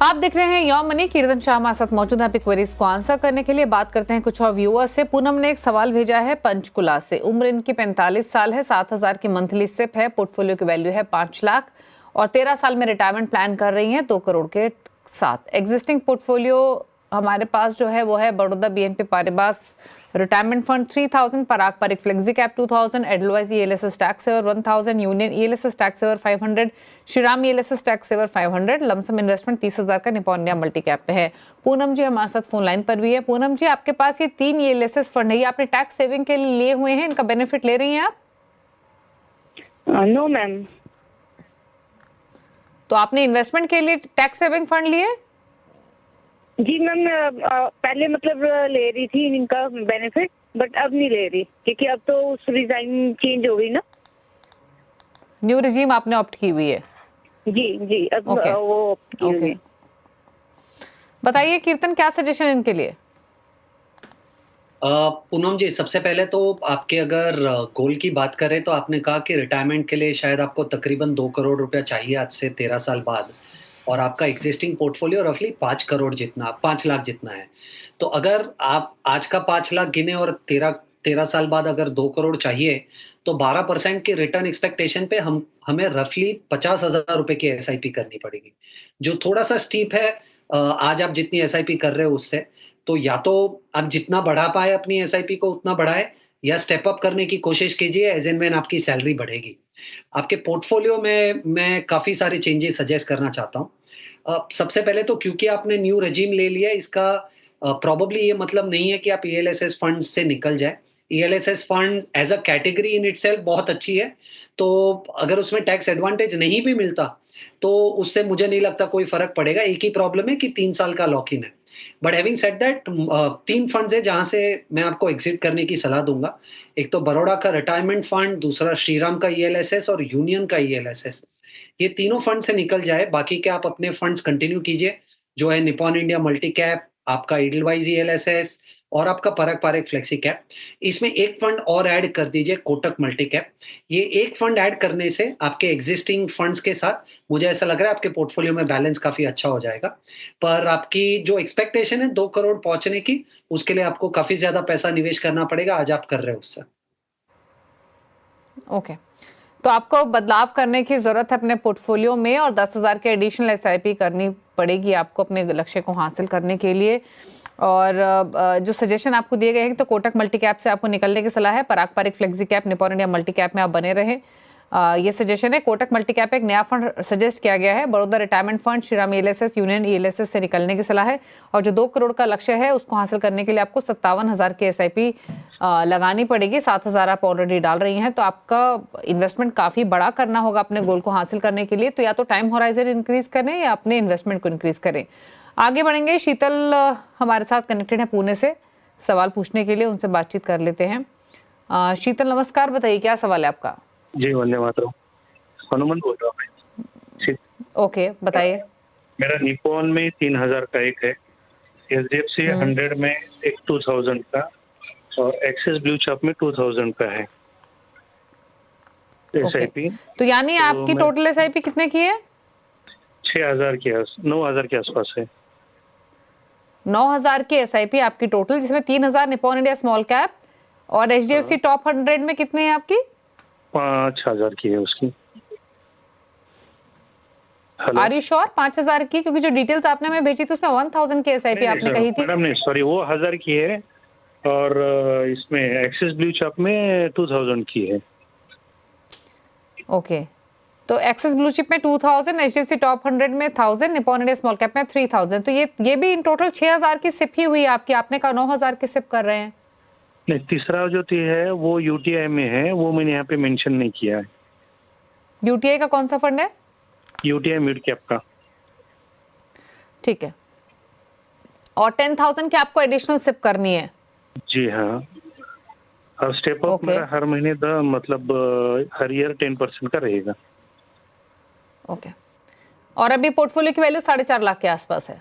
आप देख रहे हैं योर मनी। कीर्तन शाह हमारे साथ मौजूद है। आपकी क्वेरीज को आंसर करने के लिए बात करते हैं कुछ और व्यूअर्स से। पूनम ने एक सवाल भेजा है पंचकुला से। उम्र इनकी 45 साल है, 7,000 की मंथली सिप है, पोर्टफोलियो की वैल्यू है 5 लाख और 13 साल में रिटायरमेंट प्लान कर रही हैं 2 करोड़ के साथ। एग्जिस्टिंग पोर्टफोलियो हमारे पास जो है वो है Baroda BNP Paribas retirement fund 3000, Parag पर एक flexi cap 2000, Edelweiss ELSS tax saver 1000, union ELSS tax saver 500, Shriram ELSS tax saver 500, lumpsum investment 30,000 का निपॉन इंडिया मल्टी कैप पे है। पूनम जी हमारे साथ फोन लाइन पर भी है। पूनम जी, आपके पास ये 3 ELSS फंड है, ये आपने टैक्स सेविंग के लिए लिए हुए हैं, इनका बेनिफिट ले रही हैं आप? No ma'am. तो आपने इन्वेस्टमेंट के लिए टैक्स सेविंग फंड लिए? जी मैम, पहले मतलब ले रही थी इनका बेनिफिट, बट अब नहीं ले रही क्योंकि अब तो उस रिजाइन चेंज हो गई ना। न्यू रिजीम आपने ऑप्ट की हुई है? जी अब वो ऑप्ट की हुई है। बताइए कीर्तन, क्या सजेशन इनके लिए? पूनम जी, सबसे पहले तो आपके अगर गोल की बात करें तो आपने कहा कि रिटायरमेंट के लिए शायद आपको तकरीबन 2 करोड़ रुपया चाहिए आज से 13 साल बाद, और आपका एग्जिस्टिंग पोर्टफोलियो रफली 5 लाख जितना है। तो अगर आप आज का 5 लाख गिने और 13 साल बाद अगर 2 करोड़ चाहिए, तो 12% के रिटर्न एक्सपेक्टेशन पे हमें रफली 50,000 रुपए की SIP करनी पड़ेगी, जो थोड़ा सा स्टीप है। आज आप जितनी SIP कर रहे हो उससे, तो या तो आप जितना बढ़ा पाए अपनी SIP को उतना बढ़ाए, या स्टेप अप करने की कोशिश कीजिए एज एंड व्हेन आपकी सैलरी बढ़ेगी। आपके पोर्टफोलियो में मैं काफ़ी सारे चेंजेस सजेस्ट करना चाहता हूँ। सबसे पहले तो क्योंकि आपने न्यू रेजिम ले लिया, इसका प्रोबेबली ये मतलब नहीं है कि आप ELSS फंड से निकल जाए। ELSS fund as a category in itself बहुत अच्छी है, तो अगर उसमें टैक्स एडवांटेज नहीं भी मिलता तो उससे मुझे नहीं लगता कोई फर्क पड़ेगा। एक ही प्रॉब्लम है कि 3 साल का लॉक इन है। But having said that, 3 funds है जहां से मैं आपको एग्जिट करने की सलाह दूंगा। एक तो बड़ौदा का रिटायरमेंट फंड, दूसरा श्रीराम का ELSS और यूनियन का ELSS। ये तीनों फंड से निकल जाए, बाकी के आप अपने फंड्स कंटिन्यू कीजिए, जो है निपॉन इंडिया मल्टी कैप, आपका इडलवाइज ELSS और आपका परक पारेख फ्लेक्सी कैप। इसमें एक फंड और ऐड कर दीजिए, कोटक मल्टी कैप। ये एक फंड ऐड करने से आपके एग्जिस्टिंग फंड्स के साथ मुझे ऐसा लग रहा है आपके पोर्टफोलियो में बैलेंस काफी अच्छा हो जाएगा। पर आपकी जो एक्सपेक्टेशन है 2 करोड़ पहुंचने की, उसके लिए आपको काफी ज्यादा पैसा निवेश करना पड़ेगा, आज आप कर रहे हो उससे। ओके, तो आपको बदलाव करने की जरूरत है अपने पोर्टफोलियो में और 10,000 के एडिशनल SIP करनी पड़ेगी आपको अपने लक्ष्य को हासिल करने के लिए। और जो सजेशन आपको दिए गए हैं तो कोटक मल्टी कैप से आपको निकलने की सलाह है, Parag Parikh flexi cap, Nippon India multi cap में आप बने रहें, ये सजेशन है। कोटक मल्टी कैप एक नया फंड सजेस्ट किया गया है, Baroda retirement fund, Shriram ELSS, union ELSS से निकलने की सलाह है। और जो 2 करोड़ का लक्ष्य है उसको हासिल करने के लिए आपको 57,000 की SIP लगानी पड़ेगी। 7,000 आप ऑलरेडी डाल रही हैं, तो आपका इन्वेस्टमेंट काफी बड़ा करना होगा अपने गोल को हासिल करने के लिए। तो या तो टाइम होराइजन इंक्रीज करें या अपने इन्वेस्टमेंट को इंक्रीज करें। आगे बढ़ेंगे। शीतल हमारे साथ कनेक्टेड है पूणे से सवाल पूछने के लिए, उनसे बातचीत कर लेते हैं। शीतल नमस्कार, बताइए क्या सवाल है आपका? जी वंदे मातरम, हनुमान बोल रहा हूँ। ओके, बताइए। मेरा निपॉन में 3,000 का एक है, HDFC 100 में एक 2,000 का और एक्सिस ब्लू चिप में 2,000 का है SIP। तो यानी आपकी टोटल SIP कितने की है? 6,000 के 9,000 के आसपास है। 9,000 की SIP आपकी टोटल, जिसमें 3,000 निपॉन इंडिया स्मॉल कैप और HDFC टॉप 100 में कितने हैं आपकी? 5,000 की है उसकी। आर यू श्योर 5,000 की? क्योंकि जो डिटेल्स आपने हमें भेजी थी उसमें 1,000 की SIP आपने कही थी। मैडम नहीं, सॉरी, वो 1,000 की है और इसमें एक्सिस ब्लू चिप में 2,000 की है। ओके, तो एक्सिस ब्लू चिप में 2,000, HDFC टॉप 100 में 1,000, निपॉन इंडिया स्मॉल कैप में 3,000। तो ये भी इन टोटल 6,000 की सिप ही हुई आपकी। आपने कहा 9,000 की सिप कर रहे हैं। नहीं, तीसरा जो है वो UTI में है, वो मैंने यहाँ पे मेंशन नहीं किया है। UTI का कौन सा फंड है? UTI मिड कैप का। ठीक है, और 10,000 की आपको एडिशनल सिप करनी है? जी हाँ, और स्टेप अप मेरा हर महीने मतलब हर ईयर 10% का रहेगा। ओके, और अभी पोर्टफोलियो की वैल्यू 4.5 लाख के आसपास है?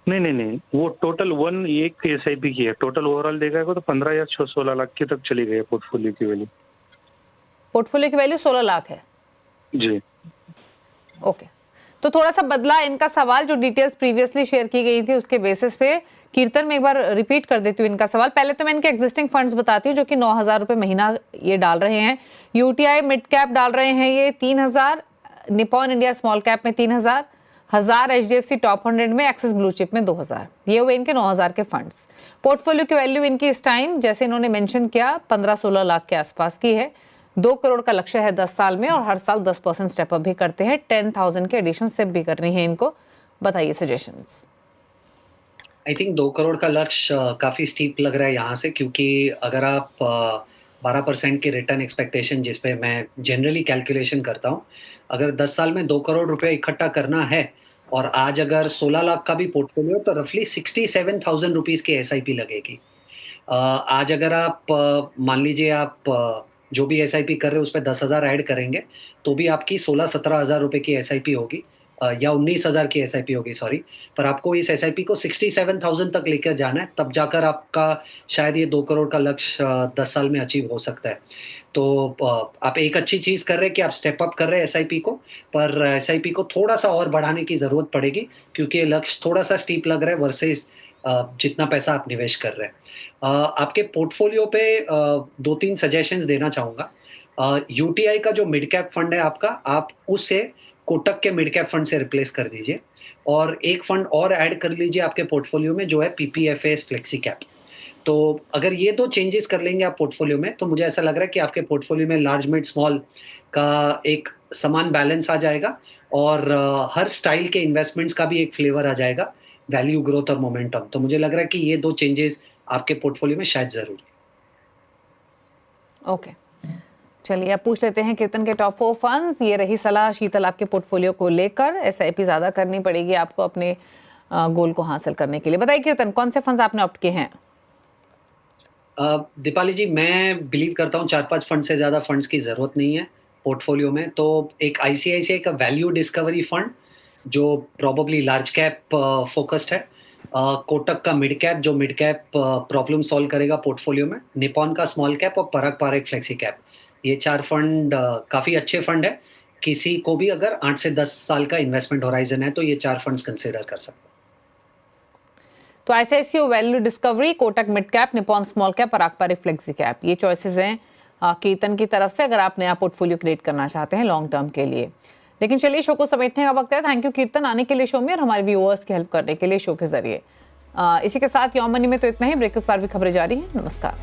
नहीं, वो टोटल एक SIP की है। टोटल ओवरऑल देखा तो 15 या 16 लाख की तक चली गई है पोर्टफोलियो की वैल्यू। पोर्टफोलियो की वैल्यू 16 लाख है? जी। ओके, तो थोड़ा सा बदला इनका सवाल, जो डिटेल्स प्रीवियसली शेयर की गई थी उसके बेसिस पे। कीर्तन, मैं एक बार रिपीट कर देती हूँ इनका सवाल। पहले तो मैं इनके एग्जिस्टिंग फंड्स बताती हूँ जो कि 9,000 रुपये महीना ये डाल रहे हैं। यूटीआई मिड कैप डाल रहे हैं ये 3,000, निपॉन इंडिया स्मॉल कैप में 3,000, 1,000 एचडीएफसी टॉप 100 में, एक्सिस ब्लू चिप में 2,000। ये हुए इनके 9,000 के फंड्स। पोर्टफोलियो की वैल्यू इनकी इस टाइम, जैसे इन्होंने मेंशन किया, 15-16 लाख के आसपास की है। 2 करोड़ का लक्ष्य है 10 साल में, और हर साल 10% स्टेप अप भी करते हैं। 10,000 के एडिशन सिप भी करनी है इनको। बताइए सजेशंस। आई थिंक 2 करोड़ का लक्ष्य काफ़ी स्टीप लग रहा है यहाँ से, क्योंकि अगर आप 12% की रिटर्न एक्सपेक्टेशन, जिस पे मैं जनरली कैलकुलेशन करता हूँ, अगर 10 साल में 2 करोड़ रुपए इकट्ठा करना है, और आज अगर 16 लाख का भी पोर्टफोलियो, तो रफली 67,000 रुपीज़ की एसआईपी लगेगी। आज अगर आप मान लीजिए आप जो भी एसआईपी कर रहे हो उस पर 10,000 ऐड करेंगे, तो भी आपकी 16-17 हज़ार रुपये की एसआईपी होगी, या 19,000 की एसआईपी होगी, सॉरी। पर आपको इस एसआईपी को 67,000 तक लेकर जाना है, तब जाकर आपका शायद ये 2 करोड़ का लक्ष्य 10 साल में अचीव हो सकता है। तो आप एक अच्छी चीज़ कर रहे हैं कि आप स्टेप अप कर रहे हैं एसआईपी को, पर एसआईपी को थोड़ा-सा और बढ़ाने की ज़रूरत पड़ेगी, क्योंकि ये लक्ष्य थोड़ा-सा स्टीप लग रहा है वर्सेस जितना पैसा आप निवेश कर रहे हैं। आपके पोर्टफोलियो पे 2-3 सजेशंस देना चाहूँगा। यूटीआई का जो मिड कैप फंड है आपका, आप उससे कोटक के मिड कैप फंड से रिप्लेस कर दीजिए, और एक फंड और ऐड कर लीजिए आपके पोर्टफोलियो में, जो है पीपीएफएस फ्लेक्सी कैप। तो अगर ये 2 चेंजेस कर लेंगे आप पोर्टफोलियो में, तो मुझे ऐसा लग रहा है कि आपके पोर्टफोलियो में लार्ज मिड स्मॉल का एक समान बैलेंस आ जाएगा, और हर स्टाइल के इन्वेस्टमेंट्स का भी एक फ्लेवर आ जाएगा, वैल्यू, ग्रोथ और मोमेंटम। तो मुझे लग रहा है कि ये 2 चेंजेस आपके पोर्टफोलियो में शायद ज़रूरी है। ओके, चलिए अब पूछ लेते हैं कीर्तन के टॉप 4 फंड्स। ये रही सलाह शीतल आपके पोर्टफोलियो को लेकर। एसआईपी ज़्यादा करनी पड़ेगी आपको अपने गोल को हासिल करने के लिए। बताइए कीर्तन, कौन से फंड्स आपने ऑप्ट किए हैं? दीपाली जी, मैं बिलीव करता हूँ 4-5 फंड से ज़्यादा फंड्स की ज़रूरत नहीं है पोर्टफोलियो में। तो एक आईसीआईसीआई का वैल्यू डिस्कवरी फंड, जो प्रॉबली लार्ज कैप फोकस्ड है। कोटक का मिड कैप, जो मिड कैप प्रॉब्लम सॉल्व करेगा पोर्टफोलियो में। निपॉन का स्मॉल कैप, और पराग पारेख फ्लेक्सी कैप। ये 4 फंड काफ़ी अच्छे फंड है। किसी को भी अगर 8 से 10 साल का इन्वेस्टमेंट होराइजन है, तो ये 4 फंड्स कंसिडर कर सकते हैं। तो ICICI value discovery, Kotak mid cap, Nippon small cap, Parag Parekh flexi cap, ये चॉइसेस हैं कीर्तन की तरफ से, अगर आप नया पोर्टफोलियो क्रिएट करना चाहते हैं लॉन्ग टर्म के लिए। लेकिन चलिए, शो को समेटने का वक्त है। थैंक यू कीर्तन आने के लिए शो में, और हमारे व्यूअर्स की हेल्प करने के लिए शो के जरिए। इसी के साथ योर मनी में तो इतना ही। ब्रेक के उस पार भी खबरें जारी हैं। नमस्कार।